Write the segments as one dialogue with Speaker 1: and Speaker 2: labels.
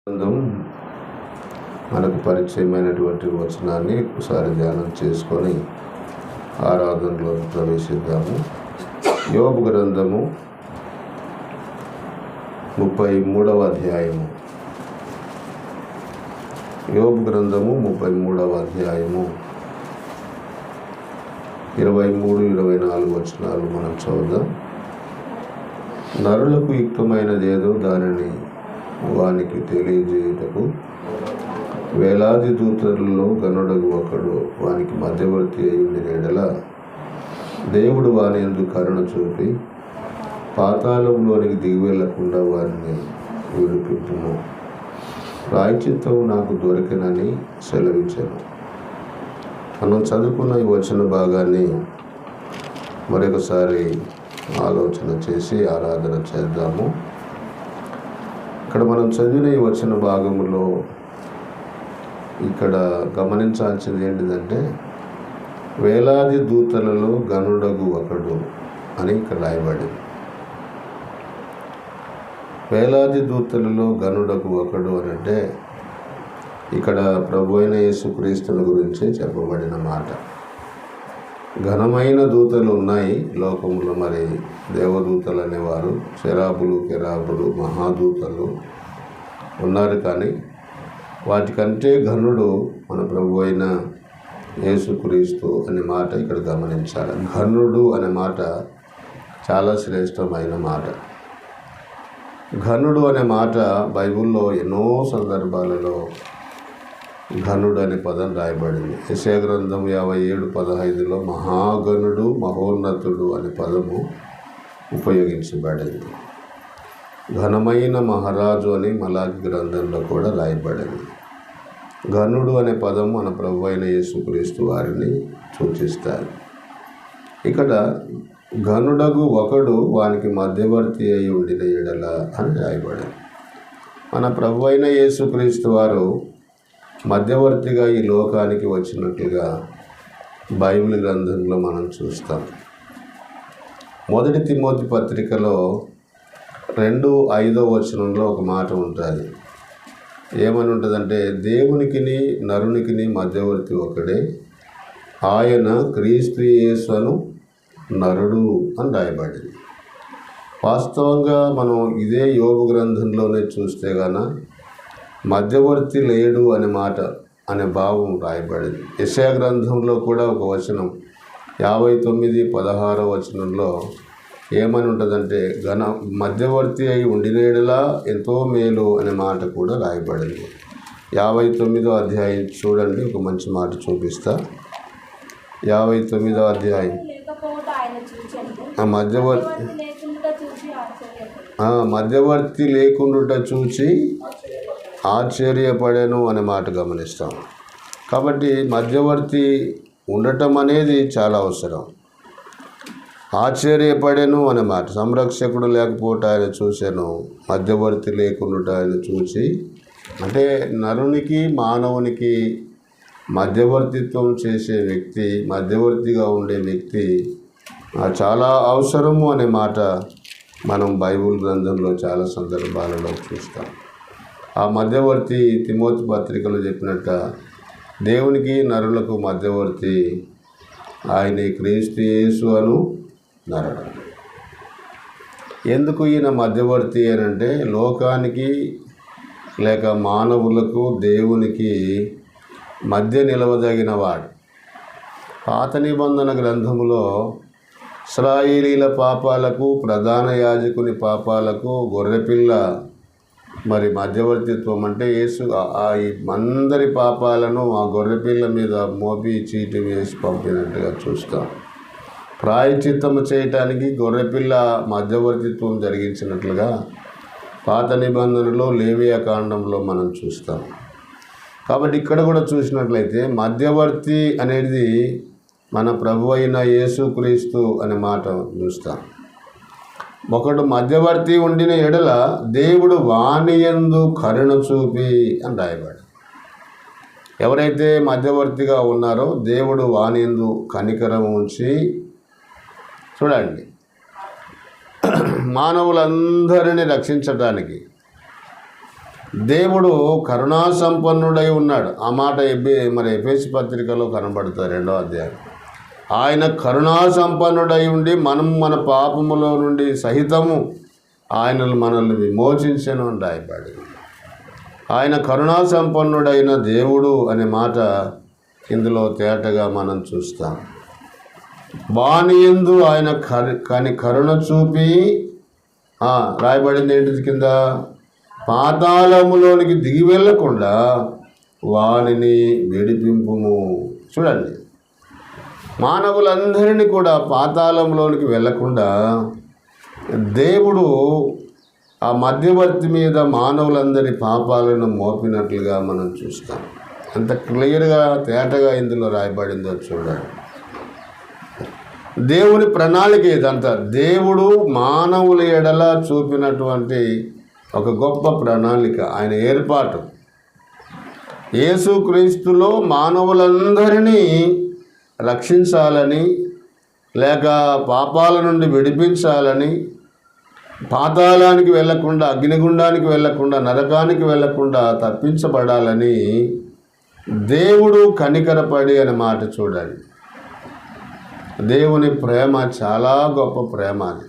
Speaker 1: గ్రంథం మనకు పరిచయమైనటువంటి వచనాన్ని ఒకసారి ధ్యానం చేసుకొని ఆరాధనలో ప్రవేశిద్దాము. యోబు గ్రంథము 33వ అధ్యాయము. యోబు గ్రంథము 33వ అధ్యాయము 23-24 వచనాలు మనం చదువుదాం. నరులకు యుక్తమైనదేదో దానిని వానికి తెలియజేయుటకు వేలాది దూతలలో గనుడగు ఒకడు వానికి మధ్యవర్తి అయి ఎడల దేవుడు వాని యందు కరుణ చూపి పాతాళంలోనికి దిగి వెళ్లకుండా వారిని విడిపింపుము. ప్రాయశ్చిత్తము నాకు దొరికినని సెలవించాను. మనం చదువుకున్న ఈ వచన భాగాన్ని మరొకసారి ఆలోచన చేసి ఆరాధన చేద్దాము. ఇక్కడ మనం చదివిన ఈ వచన భాగంలో ఇక్కడ గమనించాల్సింది ఏంటిదంటే వేలాది దూతలలో గనుడగు ఒకడు అని ఇక్కడ రాయబడింది. వేలాది దూతలలో గనుడగు ఒకడు అని అంటే ఇక్కడ ప్రభు అయిన యేసుక్రీస్తుని గురించి చెప్పబడిన మాట. ఘనమైన దూతలు ఉన్నాయి లోకంలో. మరి దేవదూతలు అనేవారు, శరాబులు, కెరాబులు, మహాదూతలు ఉన్నారు. కానీ వాటికంటే ఘనుడు మన ప్రభు అయిన యేసుక్రీస్తు అనే మాట ఇక్కడ గమనించాలి. ఘనుడు అనే మాట చాలా శ్రేష్టమైన మాట. ఘనుడు అనే మాట బైబిల్లో ఎన్నో సందర్భాలలో ఘనుడు అనే పదం రాయబడింది. యెషయా గ్రంథం 57:15లో మహాగణుడు, మహోన్నతుడు అనే పదము ఉపయోగించబడింది. ఘనమైన మహారాజు అని మలాకి గ్రంథంలో కూడా రాయబడింది. ఘనుడు అనే పదం మన ప్రభు అయిన యేసుక్రీస్తు వారిని సూచిస్తారు. ఇక్కడ ఘనుడగు ఒకడు వానికి మధ్యవర్తి అయి ఉండిన ఎడల అని రాయబడింది. మన ప్రభు అయిన యేసుక్రీస్తు వారు మధ్యవర్తిగా ఈ లోకానికి వచ్చినట్లుగా బైబిల్ గ్రంథంలో మనం చూస్తాం. 1 తిమోతి పత్రికలో 2:5 వచనంలో ఒక మాట ఉంటుంది. ఏమని ఉంటుందంటే, దేవునికిని నరునికిని మధ్యవర్తి ఒకడే, ఆయన క్రీస్తు యేసు నరుడు అని రాయబడింది. వాస్తవంగా మనం ఇదే యోబు గ్రంథంలోనే చూస్తే గాన మధ్యవర్తి లేడు అనే మాట అనే భావం రాయబడింది. యెషయా గ్రంథంలో కూడా ఒక వచనం 59:16 వచనంలో ఏమని ఉంటుందంటే, మధ్యవర్తి అయి ఉండినేడలా ఎంతో మేలు అనే మాట కూడా రాయబడింది. 59వ అధ్యాయం చూడండి, ఒక మంచి మాట చూపిస్తా. 59వ అధ్యాయం మధ్యవర్తి లేకుండా చూచి ఆశ్చర్యపడాను అనే మాట గమనిస్తాం. కాబట్టి మధ్యవర్తి ఉండటం అనేది చాలా అవసరం. ఆశ్చర్యపడాను అనే మాట, సంరక్షకుడు లేకపోతే ఆయన చూశాను, మధ్యవర్తి లేకుండా ఆయన చూసి, అంటే నరునికి మానవునికి మధ్యవర్తిత్వం చేసే వ్యక్తి, మధ్యవర్తిగా ఉండే వ్యక్తి చాలా అవసరము అనే మాట మనం బైబిల్ గ్రంథంలో చాలా సందర్భాలలో చూస్తాం. ఆ మధ్యవర్తి తిమోతి పత్రికలో చెప్పినట్ట దేవునికి నరులకు మధ్యవర్తి ఆయన క్రీస్తు యేసు నరుడు. ఎందుకు ఈయన మధ్యవర్తి అని అంటే, లోకానికి లేక మానవులకు దేవునికి మధ్య నిలవదగిన వాడు. పాత నిబంధన గ్రంథములో ఇశ్రాయేలీల పాపాలకు, ప్రధాన యాజకుని పాపాలకు గొర్రెపిల్ల మరి మధ్యవర్తిత్వం అంటే యేసు అందరి పాపాలను ఆ గొర్రెపిల్ల మీద మోపి చీటి వేసి పంపినట్టుగా చూస్తాం. ప్రాయశ్చిత్తము చేయటానికి గొర్రెపిల్ల మధ్యవర్తిత్వం జరిగించినట్లుగా పాత నిబంధనలో లేవియా కాండంలో మనం చూస్తాం. కాబట్టి ఇక్కడ కూడా చూసినట్లయితే మధ్యవర్తి అనేది మన ప్రభు అయిన యేసుక్రీస్తు అనే మాట చూస్తాం. ఒకడు మధ్యవర్తి ఉండిన ఎడల దేవుడు వాని యందు కరుణ చూపి అని రాయబడి. ఎవరైతే మధ్యవర్తిగా ఉన్నారో దేవుడు వాని యందు కనికరం ఉంచి, చూడండి, మానవులందరినీ రక్షించటానికి దేవుడు కరుణా సంపన్నుడై ఉన్నాడు. ఆ మాట ఎఫెసీ పత్రికలో కనబడుతుంది 2వ అధ్యాయం. ఆయన కరుణా సంపన్నుడై ఉండి మనం మన పాపములో నుండి సహితము ఆయన మనల్ని విమోచించెను అని రాయబడి. ఆయన కరుణా సంపన్నుడైన దేవుడు అనే మాట ఇందులో తేటగా మనం చూస్తాం. వాని యందు ఆయన కరుణ చూపి రాయబడింది ఏంటిది కింద, పాతాళములోనికి దిగి వెళ్ళకుండా వానిని విడిపింపుము. చూడండి, మానవులందరినీ కూడా పాతాళంలోనికి వెళ్ళకుండా దేవుడు ఆ మధ్యవర్తి మీద మానవులందరి పాపాలను మోపినట్లుగా మనం చూస్తాం. ఎంత క్లియర్గా తేటగా ఇందులో రాయబడిందో చూడండి. దేవుని ప్రణాళిక ఇదంతా. దేవుడు మానవుల ఎడల చూపినటువంటి ఒక గొప్ప ప్రణాళిక, ఆయన ఏర్పాటు. యేసుక్రీస్తులో మానవులందరినీ రక్షించాలని, లేక పాపాల నుండి విడిపించాలని, పాతాళానికి వెళ్లకుండా, అగ్నిగుండానికి వెళ్లకుండా, నరకానికి వెళ్లకుండా తప్పించబడాలని దేవుడు కనికరపడి అనే మాట చూడండి. దేవుని ప్రేమ చాలా గొప్ప ప్రేమ. అది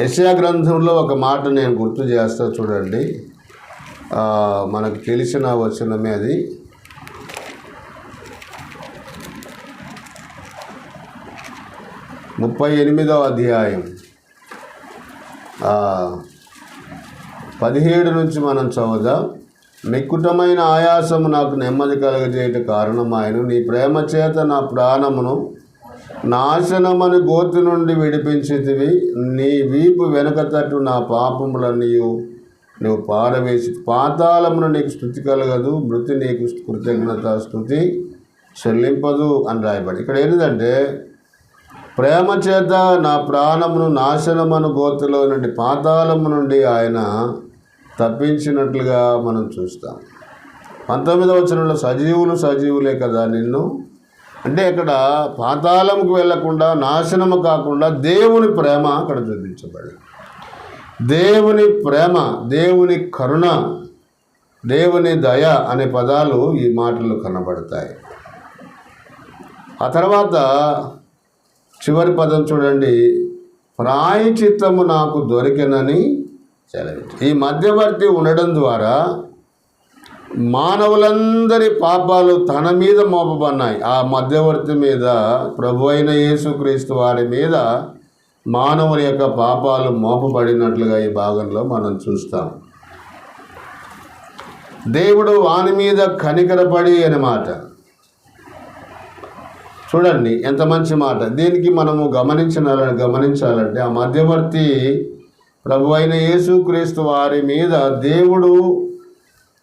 Speaker 1: యెషయా గ్రంథంలో ఒక మాట నేను గుర్తు చేస్తా చూడండి. మనకు తెలిసిన వచనమే అది. ముప్పై 38వ అధ్యాయం 17 నుంచి మనం చదువుదాం. మిక్కుటమైన ఆయాసము నాకు నెమ్మది కలగజేయట కారణమాయను. నీ ప్రేమ చేత నా ప్రాణమును నాశనమని గోతి నుండి విడిపించితివి. నీ వీపు వెనక తట్టు నా పాపములన్నీ నువ్వు పారవేసి, పాతాళమును నీకు స్తుతి కలగదు, మృతి నీకు కృతజ్ఞత స్తుతి చెల్లింపదు అని రాయబడి. ఇక్కడ ఏంటంటే, ప్రేమ చేత నా ప్రాణమును నాశనమను గోతిలో నుండి, పాతాళము నుండి ఆయన తప్పించినట్లుగా మనం చూస్తాం. 19వ వచనంలో సజీవులే కదా నిన్ను అంటే, ఇక్కడ పాతాళంకు వెళ్లకుండా, నాశనము కాకుండా దేవుని ప్రేమ అక్కడ చూపించబడి, దేవుని ప్రేమ, దేవుని కరుణ, దేవుని దయ అనే పదాలు ఈ మాటలు కనబడతాయి. ఆ తర్వాత చివరి పదం చూడండి, ప్రాయశ్చిత్తము నాకు దొరికెనని సెలవించు. ఈ మధ్యవర్తి ఉండడం ద్వారా మానవులందరి పాపాలు తన మీద మోపబడినాయి. ఆ మధ్యవర్తి మీద, ప్రభు అయిన యేసుక్రీస్తు వారి మీద మానవుల యొక్క పాపాలు మోపబడినట్లుగా ఈ భాగంలో మనం చూస్తాం. దేవుడు వాని మీద కనికరపడి అనే మాట చూడండి, ఎంత మంచి మాట. దీనికి మనము గమనించాలంటే, ఆ మధ్యవర్తి ప్రభు అయిన యేసుక్రీస్తు వారి మీద దేవుడు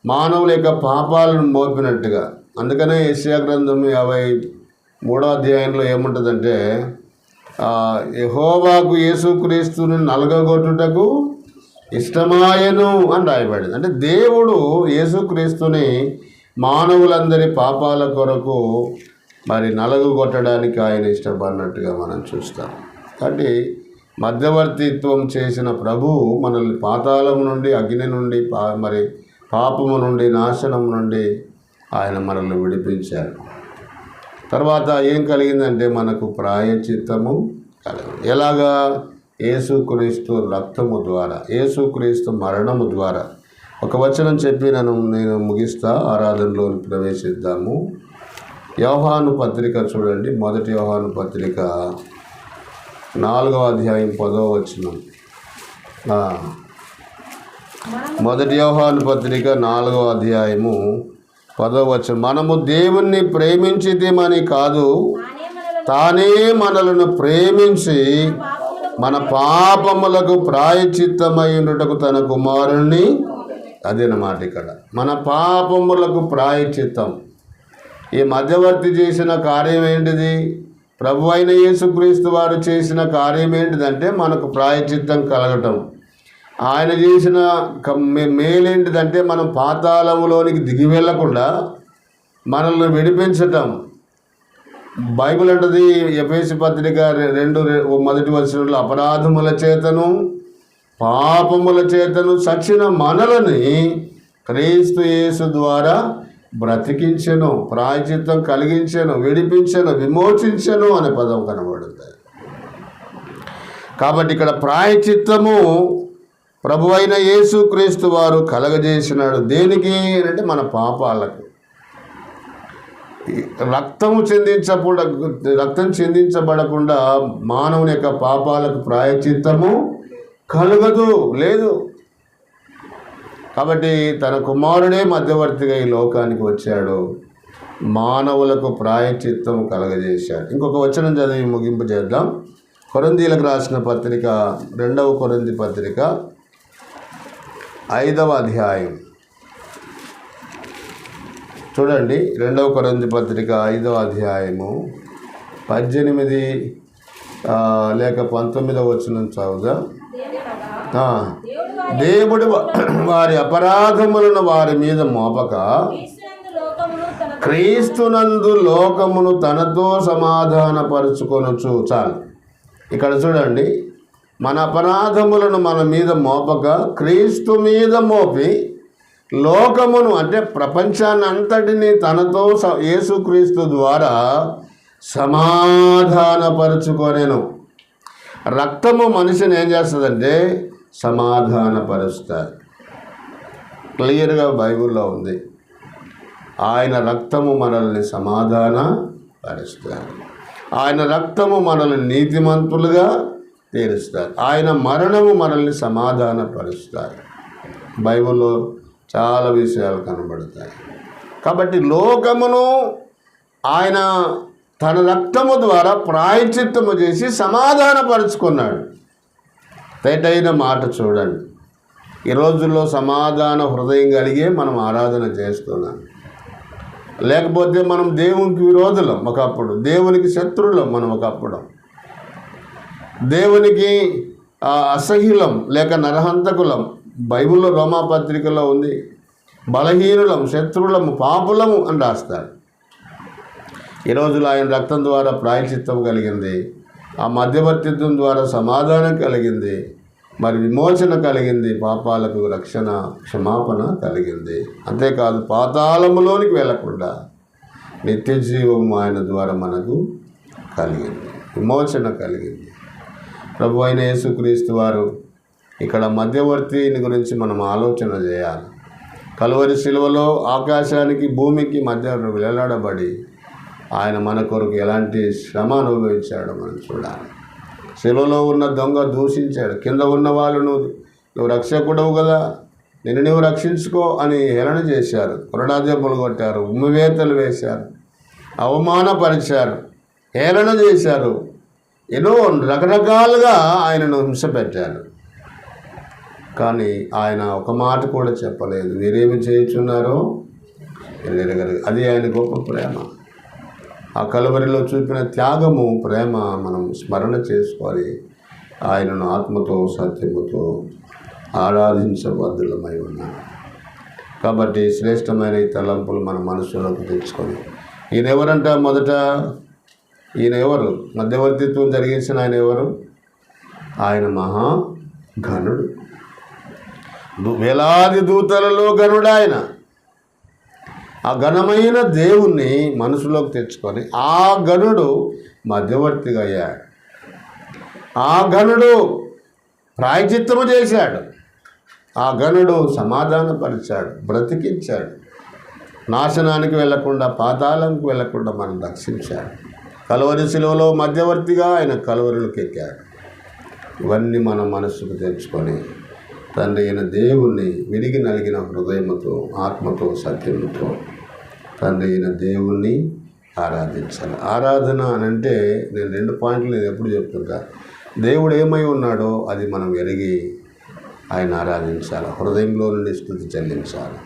Speaker 1: మానవుల యొక్క పాపాలను మోపినట్టుగా. అందుకనే యెషయా గ్రంథం 53వ అధ్యాయంలో ఏముంటుందంటే, యెహోవాకు యేసుక్రీస్తుని నలగగొట్టుటకు ఇష్టమాయను అని రాయబడింది. అంటే దేవుడు యేసుక్రీస్తుని మానవులందరి పాపాల కొరకు నలగొట్టడానికి ఆయన ఇష్టపడినట్టుగా మనం చూస్తాం. కాబట్టి మధ్యవర్తిత్వం చేసిన ప్రభు మనల్ని పాతాళం నుండి, అగ్ని నుండి, పాపము నుండి, నాశనం నుండి ఆయన మనల్ని విడిపించారు. తర్వాత ఏం కలిగిందంటే, మనకు ప్రాయశ్చిత్తము కలిగింది. ఎలాగా? యేసుక్రీస్తు రక్తము ద్వారా, యేసుక్రీస్తు మరణము ద్వారా. ఒక వచనం చెప్పి నేను ముగిస్తా, ఆరాధనలోని ప్రవేశిద్దాము. యోహాను పత్రిక చూడండి, 1 యోహాను పత్రిక 4వ అధ్యాయం 10వ వచనం. 1 యోహాను పత్రిక 4వ అధ్యాయము 10వ వచనం. మనము దేవుణ్ణి ప్రేమించితేమని కాదు, తానే మనలను ప్రేమించి మన పాపములకు ప్రాయశ్చిత్తమైనటకు తన కుమారుణ్ణి, అదేనమాట ఇక్కడ మన పాపములకు ప్రాయశ్చిత్తం. ఈ మధ్యవర్తి చేసిన కార్యం ఏంటిది? ప్రభు అయిన యేసుక్రీస్తు వారు చేసిన కార్యం ఏంటిదంటే, మనకు ప్రాయశ్చిత్తం కలగటం. ఆయన చేసిన మేలేంటిదంటే, మనం పాతాళములోనికి దిగి వెళ్ళకుండా మనల్ని విడిపించటం. బైబిల్ అంటది, ఎఫెసీ పత్రిక 2:1 అపరాధముల చేతను పాపముల చేతను చచ్చిన మనలని క్రీస్తు యేసు ద్వారా బ్రతికించెను, ప్రాయశ్చిత్తం కలిగించెను, విడిపించెను, విమోచించెను అనే పదం కనబడుతుంది. కాబట్టి ఇక్కడ ప్రాయశ్చిత్తము ప్రభు అయిన యేసు క్రీస్తు వారు కలగజేసినాడు. దేనికి అంటే మన పాపాలకు. రక్తం చిందించబడకుండా మానవుని యొక్క పాపాలకు ప్రాయశ్చిత్తము కలగదు, లేదు. కాబట్టి తన కుమారుడే మధ్యవర్తిగా ఈ లోకానికి వచ్చాడు, మానవులకు ప్రాయశ్చిత్తం కలగజేశాడు. ఇంకొక వచనం చదివి ముగింపు చేద్దాం. కొరింథీయులకు రాసిన పత్రిక, 2వ కొరింథీ పత్రిక 5వ అధ్యాయం చూడండి. 2వ కొరింథీ పత్రిక 5వ అధ్యాయము 18 లేక 19వ వచనం చదువుదాం. దేవుడు వారి అపరాధములను వారి మీద మోపక క్రీస్తునందు లోకమును తనతో సమాధానపరుచుకొనుచు. చాలు, ఇక్కడ చూడండి. మన అపరాధములను మన మీద మోపక క్రీస్తు మీద మోపి లోకమును అంటే ప్రపంచాన్ని అంతటిని తనతో యేసుక్రీస్తు ద్వారా సమాధానపరుచుకొనెను. రక్తము మనిషిని ఏం చేస్తుందంటే సమాధానపరుస్తుంది. క్లియర్గా బైబిల్లో ఉంది. ఆయన రక్తము మనల్ని సమాధానపరుస్తుంది. ఆయన రక్తము మనల్ని నీతిమంతులుగా తీరుస్తారు. ఆయన మరణము మనల్ని సమాధానపరుస్తారు. బైబిల్లో చాలా విషయాలు కనబడతాయి. కాబట్టి లోకమును ఆయన తన రక్తము ద్వారా ప్రాయశ్చిత్తము చేసి సమాధానపరుచుకున్నాడు. తేటైన మాట చూడండి. ఈ రోజుల్లో సమాధాన హృదయం కలిగే మనం ఆరాధన చేస్తున్నాం. లేకపోతే మనం దేవునికి విరోధులం ఒకప్పుడు, దేవునికి శత్రువులం మనం ఒకప్పుడు, దేవునికి అసహ్యులం లేక నరహంతకులం. బైబిల్లో రోమాపత్రికలో ఉంది. బలహీనులం, శత్రువులము, పాపులము అని రాస్తారు. ఈ రోజులో ఆయన రక్తం ద్వారా ప్రాయశ్చిత్తం కలిగింది, ఆ మధ్యవర్తిత్వం ద్వారా సమాధానం కలిగింది, మరి విమోచన కలిగింది, పాపాలకు రక్షణ క్షమాపణ కలిగింది. అంతేకాదు పాతాళములోనికి వెళ్లకుండా నిత్య జీవము ఆయన ద్వారా మనకు కలిగింది, విమోచన కలిగింది. ప్రభు అయిన యేసుక్రీస్తు వారు ఇక్కడ మధ్యవర్తిని గురించి మనం ఆలోచన చేయాలి. కలువరి శిలువలో ఆకాశానికి భూమికి మధ్య వేలాడబడి ఆయన మన కొరకు ఎలాంటి శ్రమ అనుభవించాడో మనం చూడాలి. శిలువలో ఉన్న దొంగ దూషించాడు. కింద ఉన్న వాళ్ళు నువ్వు రక్షకుడవు కదా, నిన్ను నువ్వు రక్షించుకో అని హేళన చేశారు. కొరడాదెబ్బలు కొట్టారు, ఉమ్మివేతలు వేశారు, అవమానపరిచారు, హేళన చేశారు, ఎన్నో రకరకాలుగా ఆయనను హింస పెట్టారు. కానీ ఆయన ఒక మాట కూడా చెప్పలేదు, మీరేమి చేయుచున్నారో ఎరగరు. అది ఆయన గొప్ప ప్రేమ. ఆ కలువరిలో చూపిన త్యాగము, ప్రేమ మనం స్మరణ చేసుకొని ఆయనను ఆత్మతో సత్యముతో ఆరాధించబద్ధులమై ఉన్నాం. కాబట్టి శ్రేష్టమైన ఈ తలంపులు మన మనసులోకి తెచ్చుకొని, ఈయన ఎవరంట? మొదట ఈయన ఎవరు? మధ్యవర్తిత్వం జరిగించిన ఆయన ఎవరు? ఆయన మహాఘనుడు, వేలాది దూతలలో గనుడు ఆయన. ఆ ఘనమైన దేవుణ్ణి మనసులోకి తెచ్చుకొని ఆ గనుడు మధ్యవర్తిగా అయ్యాడు. ఆ గనుడు ప్రాయశ్చిత్తము చేశాడు. ఆ గనుడు సమాధానపరిచాడు, బ్రతికించాడు, నాశనానికి వెళ్లకుండా, పాతాళంకి వెళ్లకుండా మనం రక్షించాడు. కలువరి శిలువలో మధ్యవర్తిగా ఆయన కలువరిలోకి ఎక్కాడు. ఇవన్నీ మన మనసుకు తెచ్చుకొని తండ్రి అయిన దేవుణ్ణి విరిగి నలిగిన హృదయముతో, ఆత్మతో, సత్యముతో తండ్రి అయిన దేవుణ్ణి ఆరాధించాలి. ఆరాధన అని అంటే నేను 2 పాయింట్లు నేను ఎప్పుడు చెప్తుంటా. దేవుడు ఏమై ఉన్నాడో అది మనం ఎరిగి ఆయన ఆరాధించాలి, హృదయంలో నుండి స్తుతి చెల్లించాలి.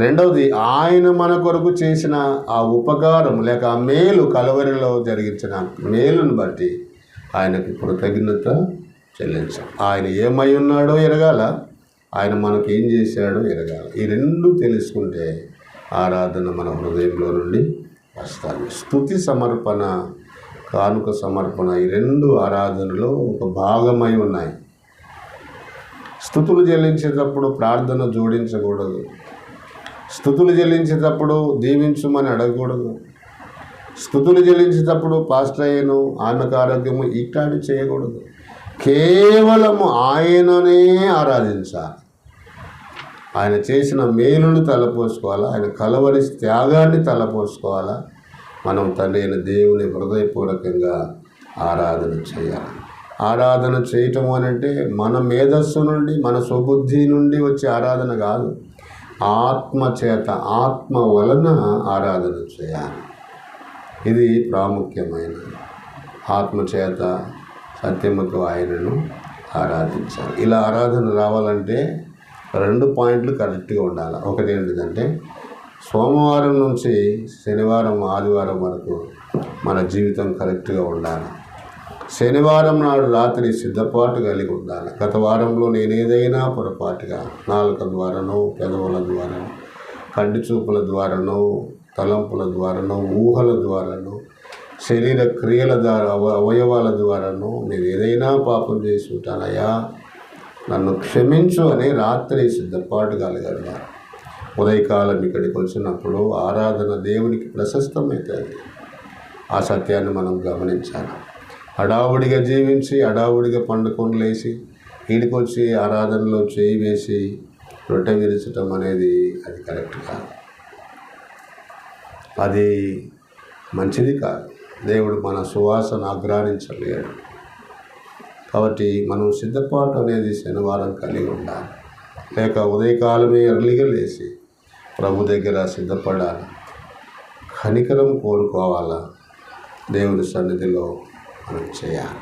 Speaker 1: రెండవది, ఆయన మన కొరకు చేసిన ఆ ఉపకారం లేక ఆ మేలు, కలువరిలో జరిగించిన మేలును బట్టి ఆయనకు కృతజ్ఞత చెల్లించాలి. ఆయన ఏమై ఉన్నాడో ఎరగాల, ఆయన మనకు ఏం చేశాడో ఎరగాల. ఈ 2 తెలుసుకుంటే ఆరాధన మన హృదయంలో నుండి వస్తుంది. స్తుతి సమర్పణ, కానుక సమర్పణ, ఈ 2 ఆరాధనలో ఒక భాగమై ఉన్నాయి. స్తుతులు చెల్లించేటప్పుడు ప్రార్థన జోడించకూడదు. స్తుతులు చెల్లించేటప్పుడు దీవించమని అడగకూడదు. స్తుతులు చెల్లించేటప్పుడు పాస్టర్ అయ్యను, ఆమెకు ఆరోగ్యము ఇట్లాంటి చేయకూడదు. కేవలము ఆయననే ఆరాధించాలి. ఆయన చేసిన మేలును తలపోసుకోవాలా, ఆయన కలవరి త్యాగాన్ని తలపోసుకోవాలా. మనం తండ్రి అయిన దేవుని హృదయపూర్వకంగా ఆరాధన చేయాలి. ఆరాధన చేయటం అనంటే మన మేధస్సు నుండి, మన స్వబుద్ధి నుండి వచ్చే ఆరాధన కాదు. ఆత్మ చేత, ఆత్మ వలన ఆరాధన చేయాలి. ఇది ప్రాముఖ్యమైనది. ఆత్మ చేత సత్యముతో ఆయనను ఆరాధించాలి. ఇలా ఆరాధన రావాలంటే 2 పాయింట్లు కరెక్ట్గా ఉండాలి. ఒకటి ఏంటిదంటే, సోమవారం నుంచి శనివారం, ఆదివారం వరకు మన జీవితం కరెక్ట్గా ఉండాలి. శనివారం నాడు రాత్రి సిద్ధపాటు కలిగి ఉండాలి. గత వారంలో నేను ఏదైనా పొరపాటుగా నాలుక ద్వారానో, పెదవుల ద్వారానో, కంటి చూపుల ద్వారానో, తలంపుల ద్వారానో, ఊహల ద్వారానో, శరీర క్రియల ద్వారా, అవయవాల ద్వారానో నేను ఏదైనా పాపం చేసి ఉంటానయ్యా, నన్ను క్షమించు అని రాత్రి సిద్ధపాటు కలగాలి. ఉదయకాలం ఇక్కడికి వచ్చినప్పుడు ఆరాధన దేవునికి ప్రశస్తమవుతుంది. ఆ సత్యాన్ని మనం గమనించాలి. హడావుడిగా జీవించి, హడావుడిగా పండుకొని లేచి ఈడికొచ్చి ఆరాధనలో చేయి వేసి రొట్టె విరచటం అనేది అది కరెక్ట్ కాదు. అది మంచిది కాదు. దేవుడు మన సువాసన ఆగ్రహించలేడు. కాబట్టి మనం సిద్ధపాటు అనేది శనివారం కలిగి ఉండాలి. లేక ఉదయకాలమే ఎర్లీగా లేచి ప్రభు దగ్గర సిద్ధపడాలి. కనికరం కోరుకోవాలా. దేవుని సన్నిధిలో మనం చేయాలి.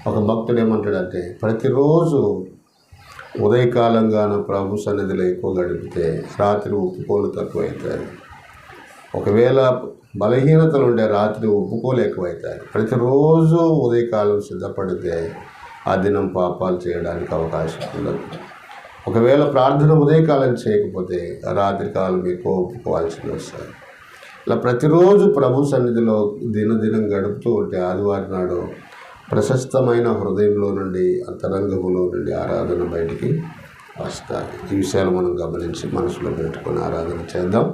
Speaker 1: ఒక భక్తుడు ఏమంటాడంటే, ప్రతిరోజు ఉదయకాలంగాను ప్రభు సన్నిధిలో ఎక్కువ గడిపితే రాత్రి ఒప్పుకోలు తక్కువవుతాయి. ఒకవేళ బలహీనతలు ఉండే రాత్రి ఒప్పుకోలు ఎక్కువవుతాయి. ప్రతిరోజు ఉదయకాలం సిద్ధపడితే ఆ దినం పాపాలు చేయడానికి అవకాశం ఉండదు. ఒకవేళ ప్రార్థన ఉదయకాలం చేయకపోతే రాత్రికాలం ఎక్కువ ఒప్పుకోవాల్సి వస్తుంది. ఇలా ప్రతిరోజు ప్రభు సన్నిధిలో దినదినం గడుపుతూ ఉంటే ఆదివారం నాడు ప్రశస్తమైన హృదయంలో నుండి, అంతరంగములో నుండి ఆరాధన బయటికి వస్తాయి. ఈ విషయాలు మనం గమనించి మనసులో పెట్టుకొని ఆరాధన చేద్దాం.